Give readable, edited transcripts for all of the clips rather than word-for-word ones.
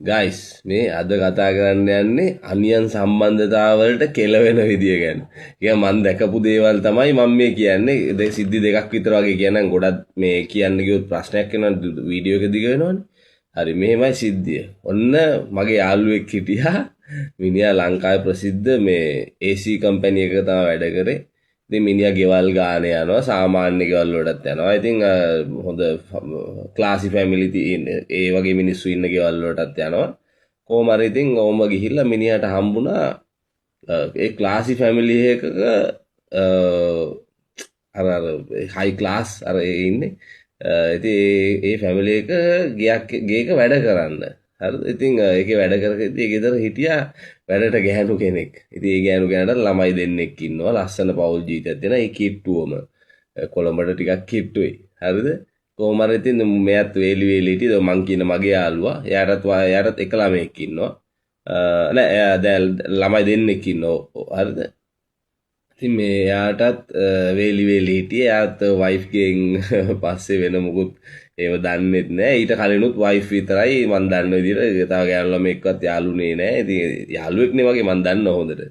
Guys මේ අද කතා කරන්න යන්නේ අනියන් සම්බන්ධතාවලට කෙලවෙන විදිය ගැන. ඒක මම දැකපු දේවල් තමයි මම මේ කියන්නේ. දැන් සිද්ධි දෙකක් විතර වගේ කියනනම් ගොඩක් මේ කියන්න ගියොත් ප්‍රශ්නයක් වෙනවා වීඩියෝ එක දිග වෙනවනේ. හරි මෙහෙමයි සිද්ධිය. ඔන්න මගේ යාළුවෙක් හිටියා. මිනිහා ලංකාවේ ප්‍රසිද්ධ මේ AC කම්පැනි එකක තමයි වැඩ කරේ. ඉතින් මිනිහා ගෙවල් ගාන යනවා සාමාන්‍ය ගෙවල් වලටත් යනවා. ඉතින් හොඳ ක්ලාසි ෆැමිලි ඒ වගේ මිනිස්සු ඉන්න ගෙවල් වලටත් යනවා. කොහොම හරි ඉතින් ඕම ගිහිල්ලා මිනිහට හම්බුණා ඒ ක්ලාසි ෆැමිලි එකක අර හයි ක්ලාස් අර ඉන්නේ. ඉතින් ඒ ෆැමිලි එක ගේක වැඩ කරන්න. හරිද? ඉතින් ඒකේ වැඩ කරකදී ගෙදර හිටියා වැඩට ගැහණු කෙනෙක්. ඉතින් ඒ ගැහණු කෙනාට ළමයි දෙන්නෙක් ඉන්නවා. ලස්සන පෞල් ජීවිතයක් දෙන. ඒ කිට්ටුවම කොළඹට ටිකක් කිට්ටුයි. හරිද? කොහොම හරි ඉතින් මෙයාත් වේලි වේලි හිටියද මං කියන මගේ යාළුවා. එයාටත් එක ළමයෙක් ඉන්නවා. නෑ දැන් ළමයි දෙන්නෙක් ඉන්නවා. හරිද? ඉතින් මේ එයාටත් වේලි වේලි හිටියේ. එයාත් වයිෆ් ගෙන් පස්සේ වෙන මොකුත් ඒව දන්නෙත් නෑ. ඊට කලිනුත් වයිෆ් විතරයි මන් දන්න විදිහට තව ගෑනු ළමෙක්වත් යාළුනේ නෑ. ඉතින් යාළුවෙක්නේ වගේ මන් දන්නවා හොඳට.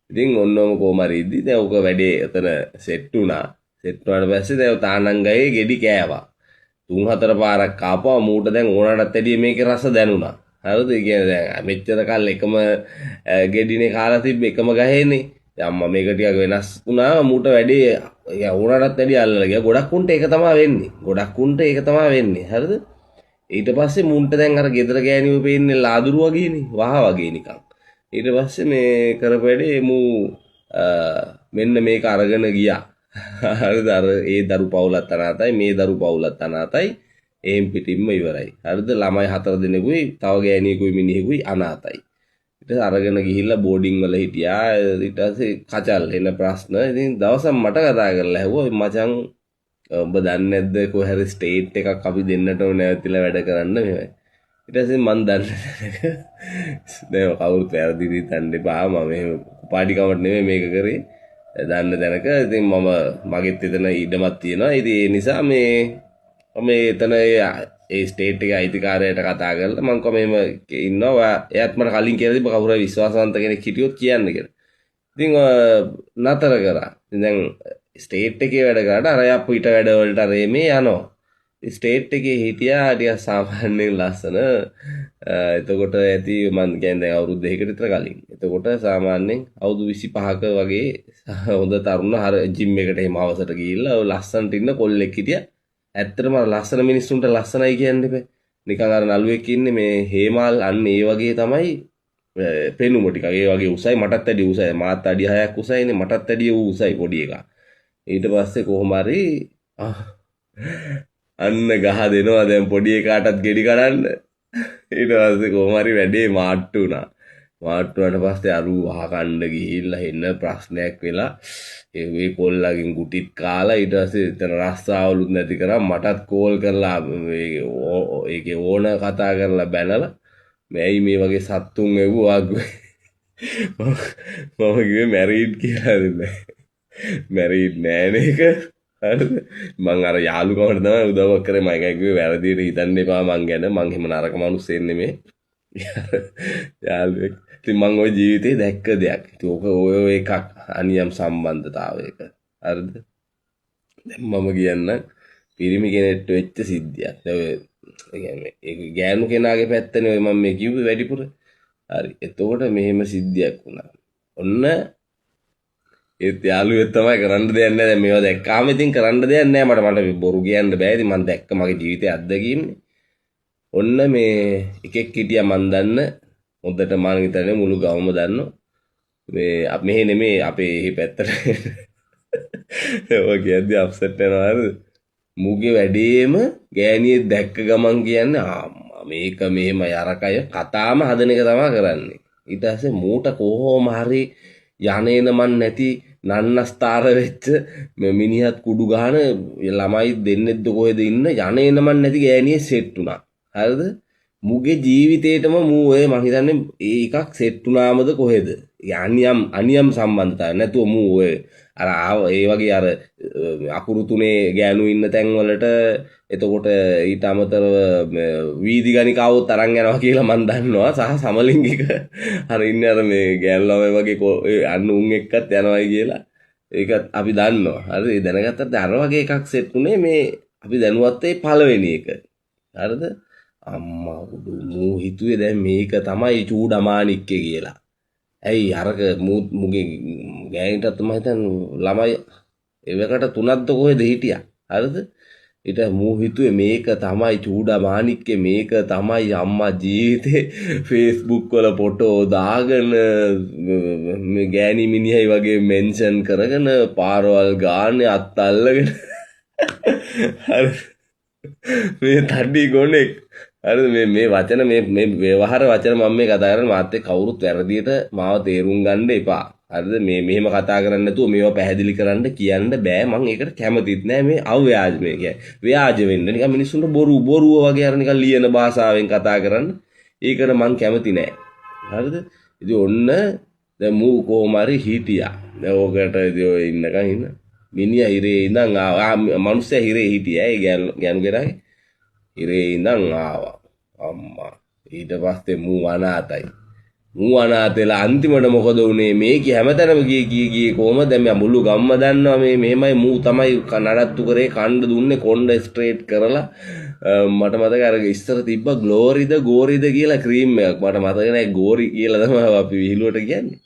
ඉතින් ඔන්නෝම කොහම හරි ඉද්දි දැන් ඔක වැඩේ එතන සෙට් වුණා. සෙට් වුණාට පස්සේ දැන් තානං ගහේ ගෙඩි කෑවා. 3-4 පාරක් කාපුවා මූට දැන් ඕනටත් වැඩිය මේකේ රස දැනුණා. හරිද? ඒ කියන්නේ දැන් මෙච්චර කල් එකම ගෙඩිනේ කාලා තිබ්බ එකම ගහේනේ. අම්මා මේක ටිකක් වෙනස් වුණා මූට වැඩේ ඕනටත් වැඩිය අල්ලලා ගියා. ගොඩක් උන්ට ඒක තමයි වෙන්නේ. ගොඩක් උන්ට ඒක තමයි වෙන්නේ. හරිද? ඊට පස්සේ මුන්ට දැන් අර ගෙදර ගෑණිව පේන්නේ ලාදුරු වගේනේ. වහ වගේ නිකන්. ඊට පස්සේ මේ කරපු වැඩේ මූ මෙන්න මේක අරගෙන ගියා. හරිද? අර ඒ දරු පවුලත් අනාතයි මේ දරු පවුලත් අනාතයි. එහෙම් පිටින්ම ඉවරයි. හරිද? ළමයි 4 දෙනෙකුයි තව ගෑණියෙකුයි මිනිහෙකුයි අනාතයි. ඊට අරගෙන ගිහිල්ලා බෝඩින් වල හිටියා. ඊට පස්සේ කචල් එන ප්‍රශ්න. ඉතින් දවසක් මට කතා කරලා ඇහුවා මචං ඔබ දන්නේ නැද්ද කොහේ හරි ස්ටේට් එකක් අපි දෙන්නට ඕන නැවතිලා වැඩ කරන්න මෙහෙමයි. ඊට පස්සේ මන් දන්නේ දැන් කවුරුත් වැරදි හිතන්න එපා. මම මෙහෙම පාටිකමට නෙමෙයි මේක කරේ. දන්න දැනක ඉතින් මම මගෙත් එතන ඉඩමක් තියෙනවා. ඉතින් ඒ නිසා මම එතන ඒ ස්ටේට් එකේ අයිතිකාරයට කතා කරලා මම කොහොම මෙහෙම ඉන්නවා. එයාත් මට කලින් කියලා තිබ්බ කවුරු හරි විශ්වාසවන්ත කෙනෙක් හිටියොත් කියන්න කියලා. ඉතින් නතර කරා. ඉතින් දැන් ස්ටේට් එකේ වැඩ කරාට අර යා පිට වැඩ වලට අර මේ යනවා. ස්ටේට් එකේ හිටියා ටිකක් සාමාන්‍යයෙන් ලස්සන. එතකොට ඇති මම කියන්නේ දැන් අවුරුදු 2කට විතර කලින්. එතකොට සාමාන්‍යයෙන් අවුරුදු 25ක වගේ හොඳ තරුණ හර ජිම් එකට එහෙම අවසට ගිහිල්ලා ඔය ලස්සනට ඉන්න කොල්ලෙක් හිටියා. ඇත්තටම අර ලස්සන මිනිස්සුන්ට ලස්සනයි කියන්න බෑ. නිකන් අර නළුවෙක් ඉන්නේ මේ හේමාල් අන්න ඒ වගේ තමයි පෙනුම ටිකක් ඒ වගේ උසයි මටත් වැඩි උසයි. මාත් අඩි 6ක් උසයිනේ මටත් වැඩි උසයි පොඩි එකා. ඊට පස්සේ කොහොම හරි අන්න ගහ දෙනවා දැන් පොඩි එකාටත් ගෙඩි කඩන්න. ඊට පස්සේ කොහොම හරි වැඩේ මාට්ටු වුණා. මාට්ටු වුණාට පස්සේ අරු වහකණ්ඩ ගිහිල්ලා එන්න ප්‍රශ්නයක් වෙලා ඒ කොල්ලගෙන් ගුටිත් කාලා ඊට පස්සේ එතන රස්සාවලුත් නැති කරා මටත් කෝල් කරලා ඒකේ ඕන කතා කරලා බැනලා මෑයි මේ වගේ සත්තුන් එව්වා මම කිව්වේ මැරීඩ් කියලා දෙන්නේ. මැරීඩ් නෑනේ ඒක. හරිද? මං අර යාළුකමට තමයි උදව්වක් කරේ. මම එකයි කිව්වේ වැරදියට හිතන්න එපා මං ගැන. මං එහෙම නරක මිනිස්සෙක් නෙමෙයි. යාළුවෙක්. ඉතින් මං ওই ජීවිතේ දැක්ක දෙයක්. ඉතින් ඕක ඔය එකක් අනියම් සම්බන්ධතාවයක. හරිද? දැන් මම කියන්න පිරිමි කෙනෙක්ට වෙච්ච සිද්ධියක්. ඒ කියන්නේ ඒ ගෑනු කෙනාගේ පැත්තනේ ඔය මම මේ කිව්වේ වැඩිපුර. හරි. එතකොට මෙහෙම සිද්ධියක් වුණා. ඔන්න ඒත් යාළුවෙක් තමයි කරන්න දෙයක් නැහැ. දැන් මේවා දැක්කාම ඉතින් කරන්න දෙයක් නැහැ. මට බොරු කියන්න බෑ. ඉතින් මම දැක්ක මගේ ජීවිතයේ අත්දැකීම්නේ. ඔන්න මේ එකෙක් හිටියා මන් දන්න හොඳට මම හිතන්නේ මුළු ගවම දන්නවා. මේ මෙහෙ නෙමේ අපේ එහි පැත්තට. ඔය කියද්දි අප්සෙට් වෙනවා හරිද? මුගේ වැඩේම ගෑණියෙක් දැක්ක ගමන් කියන්නේ ආම්මා මේක මෙහෙම යරකය කතාම හදන එක තමයි කරන්නේ. ඊට පස්සේ මූට කොහොම හරි යන්නේන මන් නැති නන්නස්තර වෙච්ච මිනිහත් කුඩු ගහන ළමයි දෙන්නෙක්ද කොහෙද ඉන්න යන්නේන මන් නැති ගෑණියෙක් සෙට් වුණා. හරිද? මුගේ ජීවිතේටම මූ ඔය මං හිතන්නේ ඒකක් සෙට් වුණාමද කොහෙද? ඒ අනියම් සම්බන්ධතාවය නැතුව මූ ඔය අර ඒ වගේ අර අකුරු තුනේ ගෑනු ඉන්න තැන් වලට එතකොට ඊට අමතරව වීදි ගණිකාවොත් අරන් යනවා කියලා මං දන්නවා සහ සමලිංගික අර ඉන්නේ අර මේ ගෑනු ළමයි වගේ අන්න උන් එක්කත් යනවායි කියලා ඒකත් අපි දන්නවා. හරි ඒ දැනගත්තත් අර වගේ එකක් සෙට් උනේ මේ අපි දැනුවත් ඒ පළවෙනි එක. හරිද? අම්මා මූ හිතුවේ දැන් මේක තමයි චූඩමාණික්කේ කියලා. ඇයි අරක මුගේ ගෑනිටත් මම හිතන්නේ ළමයි එවකට තුනක්ද කොහෙද හිටියා. හරිද? ඊට මූ හිතුවේ මේක තමයි චූඩමාණික්කේ මේක තමයි අම්මා ජීවිතේ Facebook වල ෆොටෝ දාගෙන මේ ගෑණි මිනිහයි වගේ මෙන්ෂන් කරගෙන පාරවල් ගානේ අත් අල්ලගෙන හරි මේ තඩි ගොනෙක් හරි මේ වචන මේ ව්‍යවහාර වචන මම මේ කතා කරන්නේ මාත් එක්ක කවුරුත් වැරදියට මාව තේරුම් ගන්න එපා. හරිද? මේ මෙහෙම කතා කරන්නේ නැතුව මේවා පැහැදිලි කරන්න කියන්න බෑ. මම ඒකට කැමතිත් නෑ මේ අව්‍යාජ මේ කියන්නේ. ව්‍යාජ වෙන්න නිකන් මිනිස්සුන්ට බොරුව වගේ අර නිකන් ලියන භාෂාවෙන් කතා කරන්න. ඒකට මං කැමති නෑ. හරිද? ඉතින් ඔන්න දැන් මූ කොහොම හරි හිටියා. දැන් ඕකට ඉතින් ඉන්න මිනිහා හිරේ ඉඳන් මනුස්සයා හිරේ හිටියා. ඒ ගෑනු කෙනාගේ හිරේ ඉඳන් ආවා. අම්මා ඊට පස්සේ මූ අනාතයි. මූ අනාතෙලා අන්තිමට මොකද වුනේ මේකේ හැමතැනම ගියේ කොහමද දැන් මුළු ගම්ම දන්නවා මේ මෙහෙමයි මූ තමයි නඩත්තු කරේ කණ්ඩ දුන්නේ කොණ්ඩ ස්ට්‍රේට් කරලා මට මතකයි අර ඉස්සර තිබ්බ ග්ලෝරිද ගෝරිද කියලා ක්‍රීම් එකක් මට මතක නැහැ ගෝරි කියලා තමයි අපි විහිළුවට කියන්නේ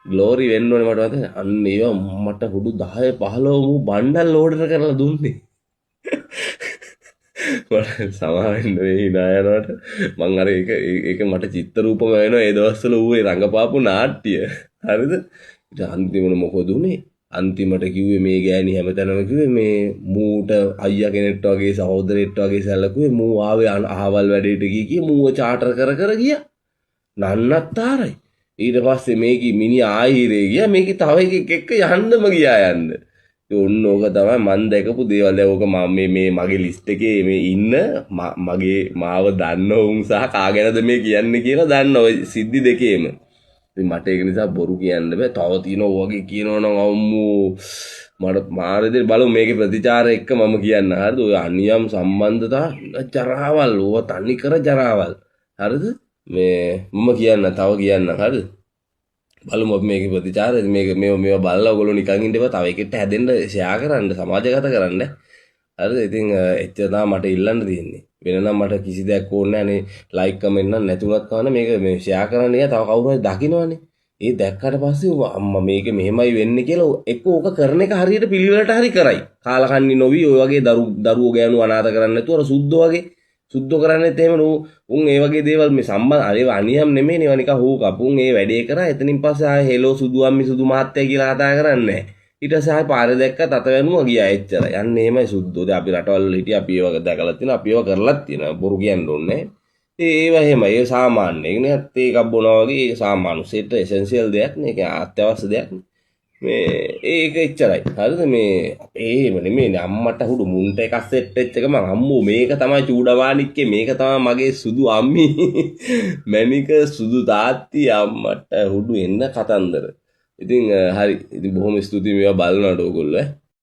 ග්ලෝරි වෙන්න ඕනේ මට මතක අන්න ඒවා මට හුඩු 10 15 මූ බණ්ඩල් ඕඩර් කරලා දුන්නේ සමාවෙන්න මේ hina යනකොට මං අර ඒක මට චිත්ත රූපම වෙනවා ඒ දවස්වල ඌේ රංගපාපු නාට්‍ය හරිද ඊට අන්තිමට මොකද උනේ අන්තිමට කිව්වේ මේ ගෑණි හැමතැනම කිව්වේ මේ මූට අයියා කෙනෙක්ට වගේ සහෝදරෙක්ට වගේ සැලකුවේ මූ ආවේ අහවල් වැඩේට ගියේ මූව චාටර් කර ගියා නන්නත්තරයි ඊට පස්සේ මේකි මිනි ආහිරේ ගියා මේකි තව එකෙක් එක්ක යන්නම ගියා යන්න ඔන්න ඕක තමයි මන් දැකපු දේවල් දැන් ඕක මම මේ මගේ ලිස්ට් එකේ මේ ඉන්න මගේ මාව දන්න උන් සහ කාගෙනද මේ කියන්නේ කියලා දන්න ඔය සිද්ධි දෙකේම ඉතින් මට ඒක නිසා බොරු කියන්න බෑ තව තියෙනවා වගේ කියනවනම් අම්මෝ මට මාරෙදි බලමු මේකේ ප්‍රතිචාර එක්ක මම කියන්න හරිද ඔය අනියම් සම්බන්ධතා ජරාවල් ඕව තනි කර ජරාවල් හරිද මේ මම තව කියන්න හරිද බලමු අපි මේකේ ප්‍රතිචාර මේවා බලලා ඔයගොල්ලෝ නිකන් ඉන්න එපා තව එකෙක්ට හැදෙන්න ෂෙයා කරන්න සමාජගත කරන්න හරිද ඉතින් එච්චර තමයි මට ඉල්ලන්න තියෙන්නේ වෙන නම් මට කිසි දෙයක් ඕනේ නැහැ නේ ලයික් කමෙන්ට් නම් නැතුණත් කවන්න මේක මේ ෂෙයා කරන්න නෑ තව කවුරු හරි දකින්නවනේ ඒ දැක්කට පස්සේ අම්මා මේක මෙහෙමයි වෙන්නේ කියලා එක්ක ඕක කරන එක හරියට පිළිවෙලට හරි කරයි කාලකන්ණි නොවි ඔය වගේ දරුවෝ ගෑනු අනාථ කරන්නේ නැතුව අර සුද්ධෝ වගේ සුද්ධෝ කරන්නේත් එහෙම උන් ඒ වගේ දේවල් මේ සම්බන්ධ අරේව අනියම් නෙමෙයි නේ නිකන් හූ කපුන් ඒ වැඩේ කරා එතනින් පස්සේ ආයේ හෙලෝ සුදු අම්මි සුදු මහත්තයා කියලා කතා කරන්නේ ඊට පස්සේ ආයේ පාරේ දැක්ක තත වෙනුම ගියා එච්චර යන්නේ එහෙමයි සුද්ධෝ දැන් අපි රටවල් වල හිටියා අපි ඒව දැකලා තියෙනවා අපි ඒව කරලත් තියෙනවා බොරු කියන්න ඕනේ ඒව එහෙමයි ඒ සාමාන්‍ය ඒකනේ එකක් බොනවා වගේ සාමාන්‍ය සෙට් එසෙන්ෂියල් දෙයක් නේ ඒක අත්‍යවශ්‍ය දෙයක් මේ ඒක එච්චරයි හරිද මේ එහෙම නෙමෙයි අම්මට හුඩු මුන්ට එකක් සෙට් වෙච්ච එක මම අම්මෝ මේක තමයි චූඩමාණික්කේ මේක තමයි මගේ සුදු අම්මි මැනික සුදු තාත්ති අම්මට හුඩු එන්න කතන්දර ඉතින් හරි ඉතින් බොහොම ස්තුතියි මේවා බලනකොට ඕගොල්ලෝ